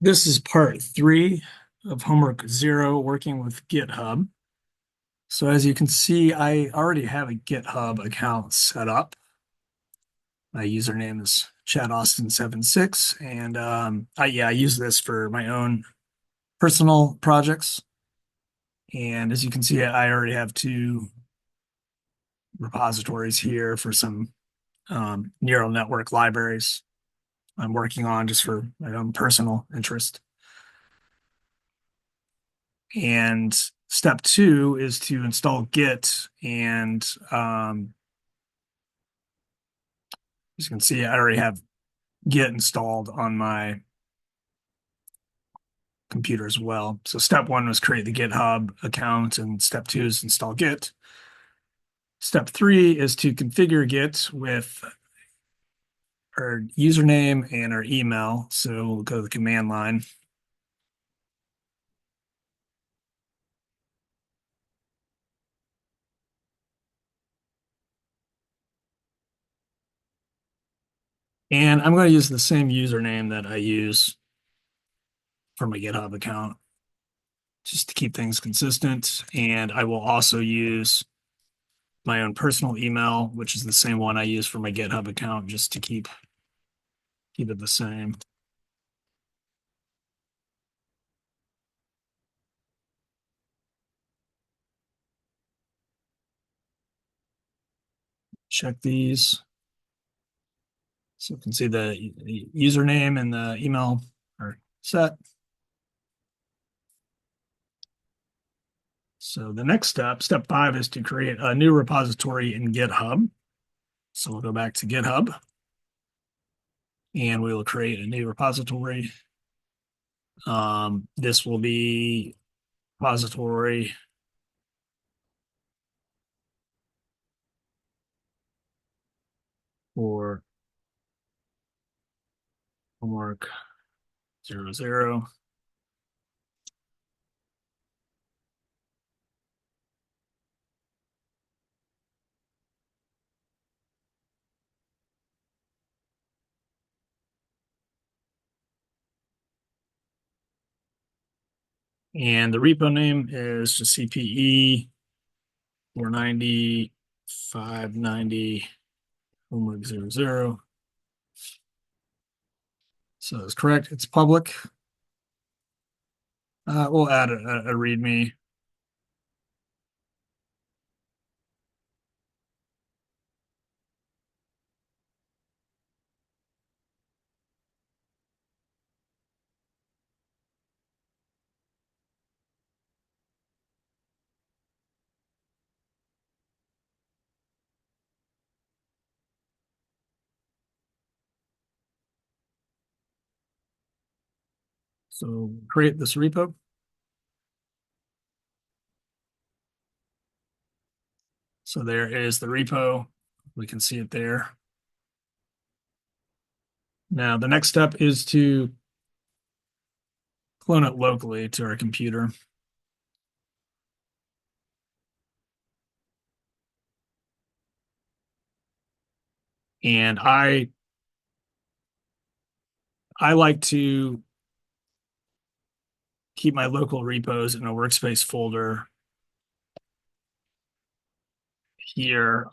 This is part 3 of homework 0, working with GitHub. So as you can see, I already have a GitHub account set up. My username is ChadAustin76, and I use this for my own personal projects. And as you can see, I already have 2 repositories here for some neural network libraries I'm working on just for my own personal interest. And step 2 is to install Git. And as you can see, I already have Git installed on my computer as well. So step 1 was create the GitHub account, and step 2 is install Git. Step 3 is to configure Git with our username and our email. So we'll go to the command line. And I'm going to use the same username that I use for my GitHub account just to keep things consistent. And I will also use my own personal email, which is the same one I use for my GitHub account, just to keep it the same. Check these. So you can see the username and the email are set. So the next step 5, is to create a new repository in GitHub. So we'll go back to GitHub and we will create a new repository. This will be repository for homework 00. And the repo name is just CPE 490 590 homework 00. So that's correct. It's public. We'll add a README. So create this repo. So there is the repo. We can see it there. Now the next step is to clone it locally to our computer. And I like to keep my local repos in a workspace folder here.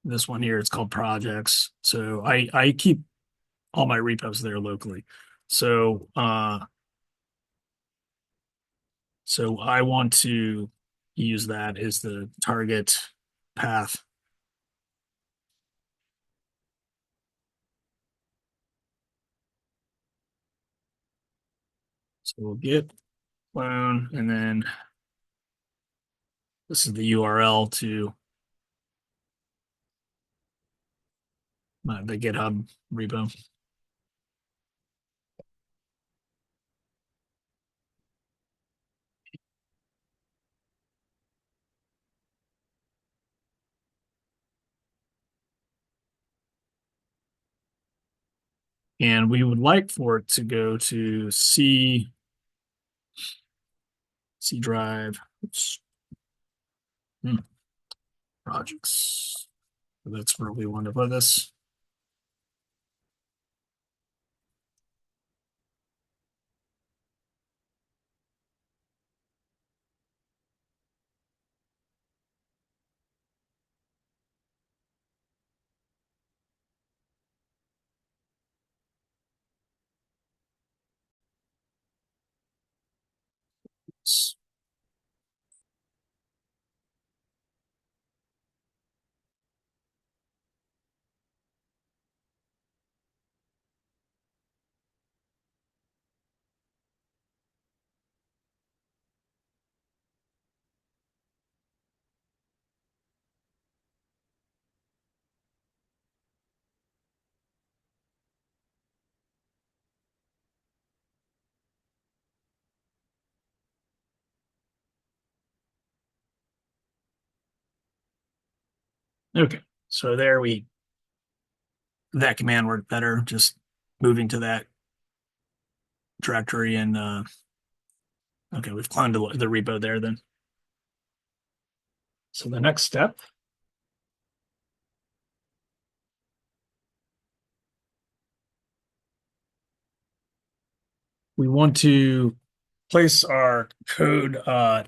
This one here, it's called projects. So I keep all my repos there locally. So so I want to use that as the target path. So we'll get clone, and then this is the URL to the GitHub repo. And we would like for it to go to C drive. Oops. Projects. So that's where we want to put this. Okay, so there that command worked better, just moving to that directory and okay, we've cloned the repo there then. So the next step, we want to place our code, the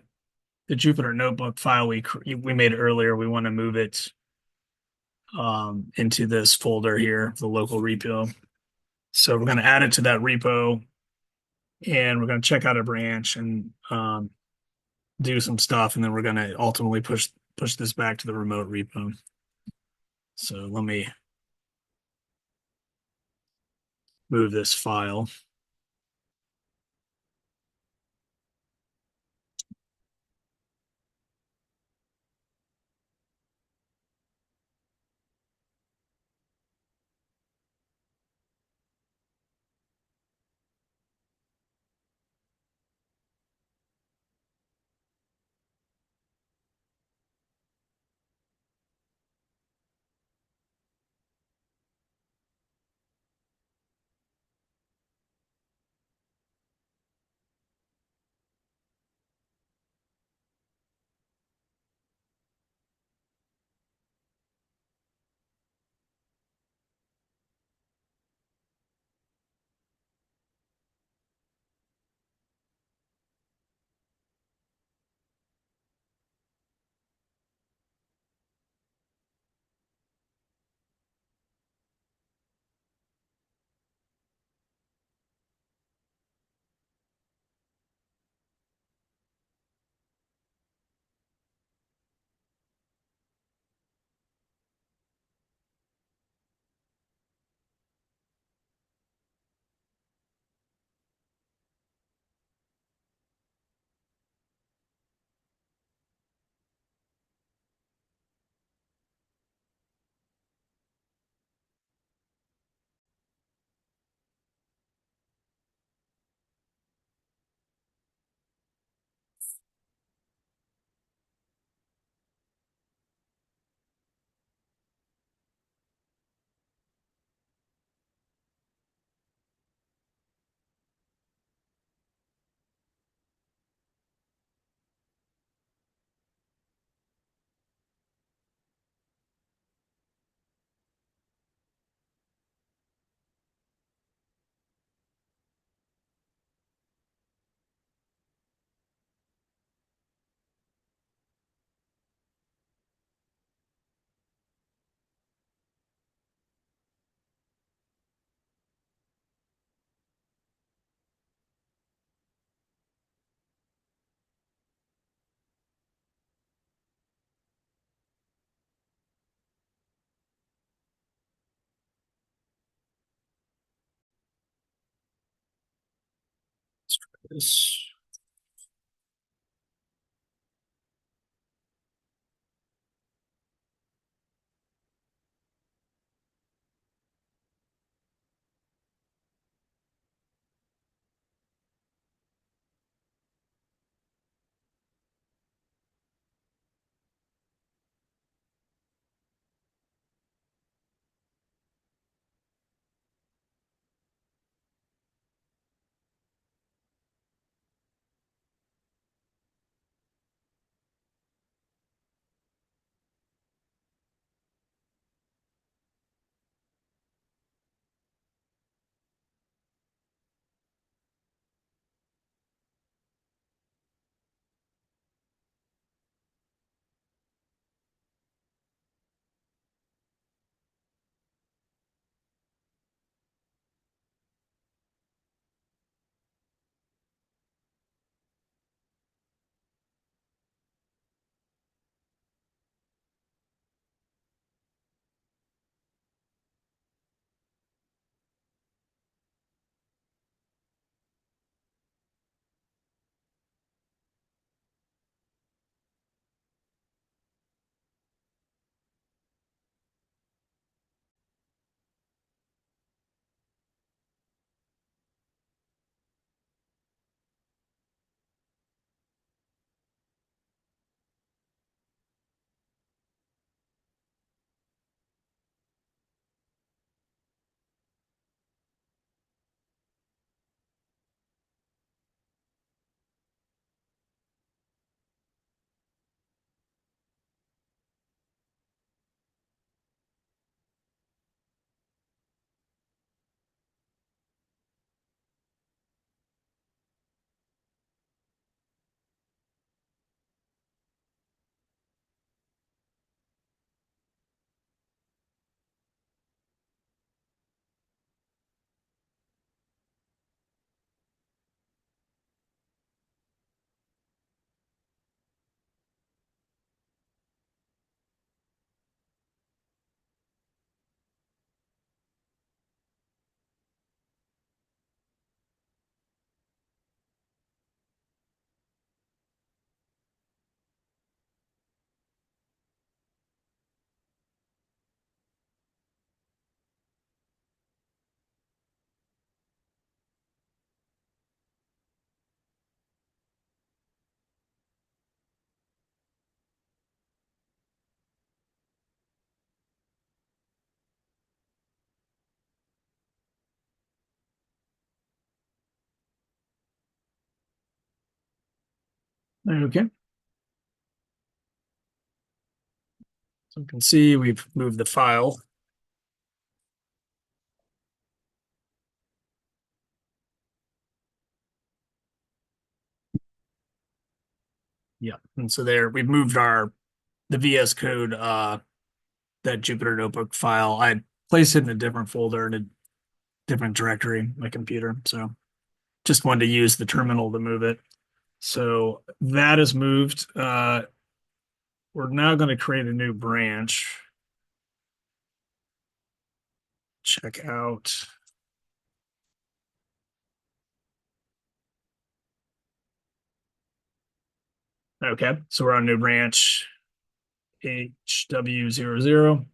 Jupyter notebook file we made earlier. We want to move it into this folder here, the local repo. So we're going to add it to that repo, and we're going to check out a branch and do some stuff, and then we're going to ultimately push this back to the remote repo. So let me move this file. This Okay. So you can see we've moved the file. Yeah. And so there we've moved the VS Code, that Jupyter Notebook file. I placed it in a different folder in a different directory in my computer. So just wanted to use the terminal to move it. So that is moved. We're now going to create a new branch. Check out. Okay. So we're on new branch HW00.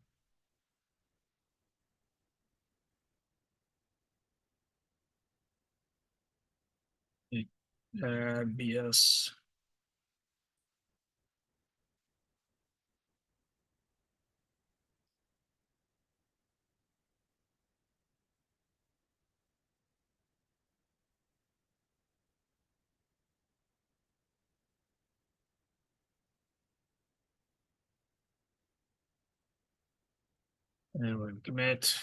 BS. And we're going to commit.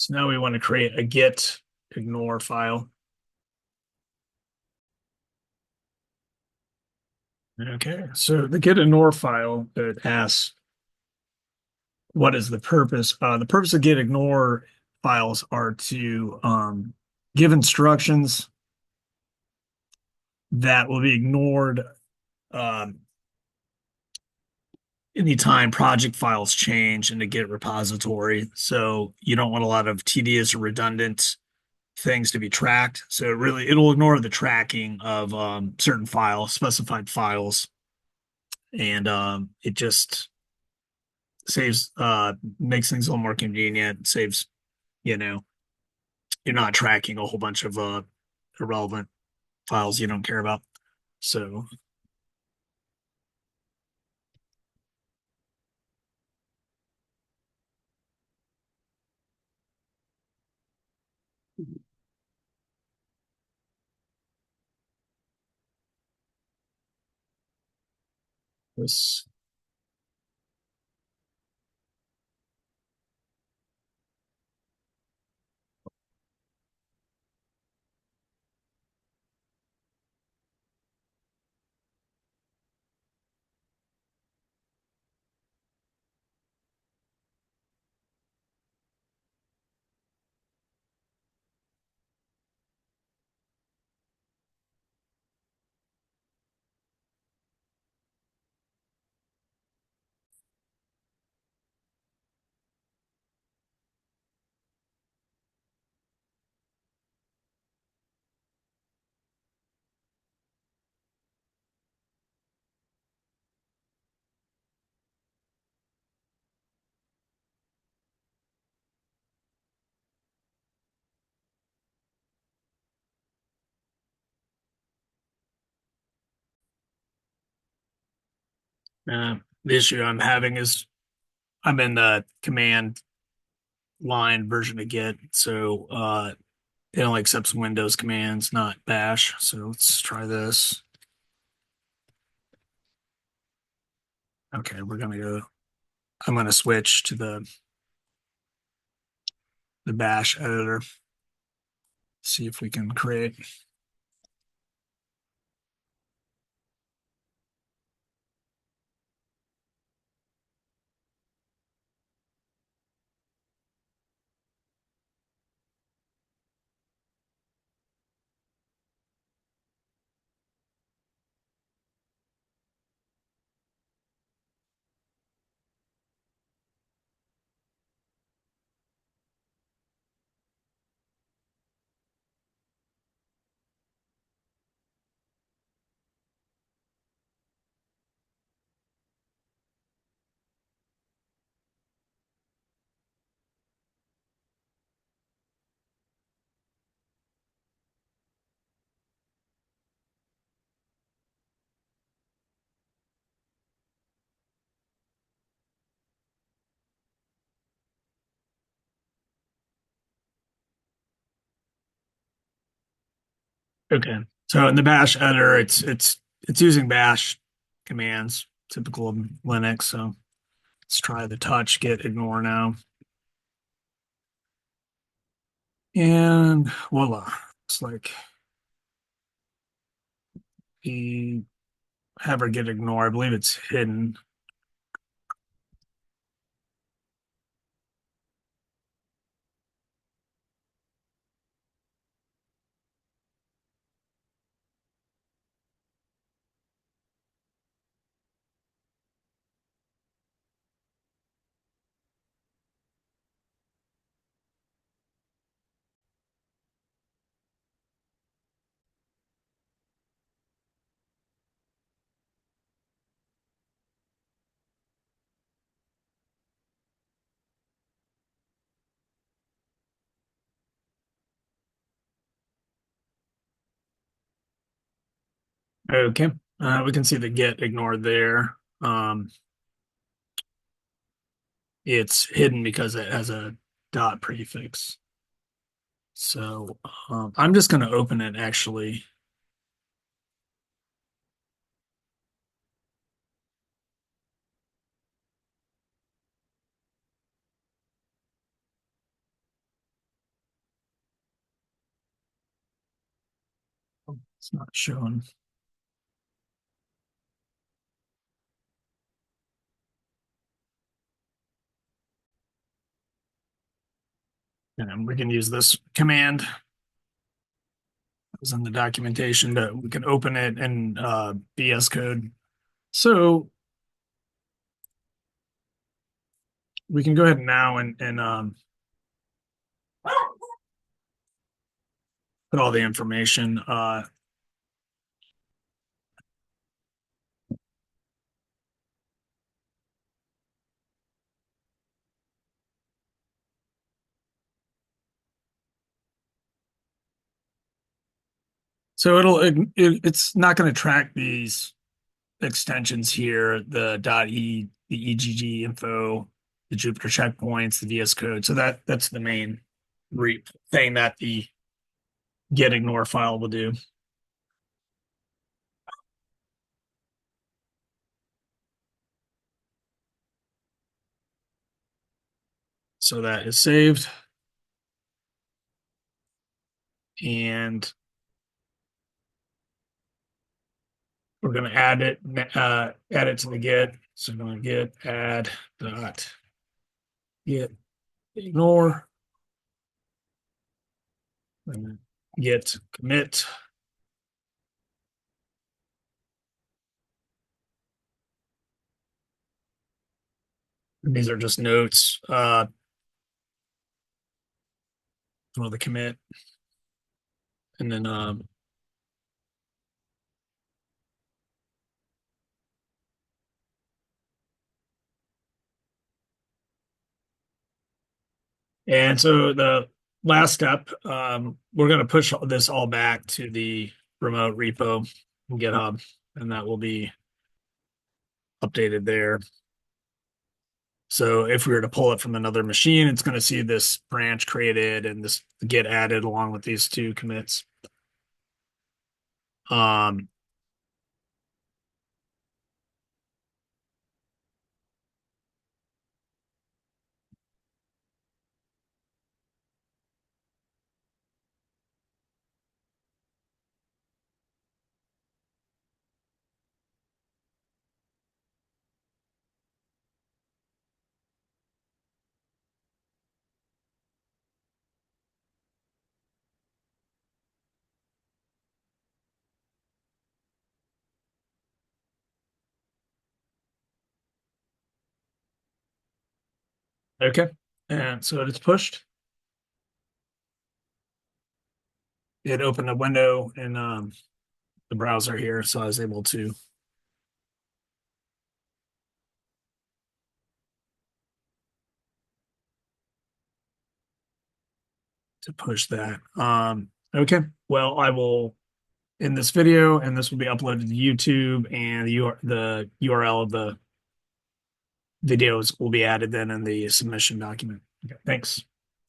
So now we want to create a gitignore file. Okay. So the gitignore file, it asks, what is the purpose? The purpose of gitignore files are to give instructions that will be ignored um, anytime project files change in the Git repository. So you don't want a lot of tedious or redundant things to be tracked. So it'll ignore the tracking of certain files, specified files, and it just saves makes things a little more convenient. Saves, you know, you're not tracking a whole bunch of irrelevant files you don't care about. So this the issue I'm having is I'm in the command line version of Git, so it only accepts Windows commands, not Bash. So let's try this. Okay, we're gonna go. I'm gonna switch to the Bash editor. See if we can create. Okay. So in the bash editor, it's using bash commands, typical of Linux. So let's try the touch git ignore now. And voila. It's like we have our git ignore. I believe it's hidden. Okay. We can see the git ignore there. It's hidden because it has a dot prefix. So I'm just going to open it actually. It's not showing. And we can use this command. It was in the documentation, but we can open it in VS Code. So we can go ahead now and put all the information. So it's not going to track these extensions here, the .e, the EGG info, the Jupyter checkpoints, the VS Code. So that's the main thing that the get ignore file will do. So that is saved. And we're going to add it to the get. So I'm going to get add dot get ignore, and get commit. And these are just notes for the commit. And then and so the last step, we're going to push this all back to the remote repo in GitHub, and that will be updated there. So if we were to pull it from another machine, it's going to see this branch created and this get added along with these two commits. Um, okay. And so it's pushed. It opened a window in the browser here, so I was able to push that. Okay. Well, I will in this video, and this will be uploaded to YouTube, and the URL of the videos will be added then in the submission document. Okay, thanks.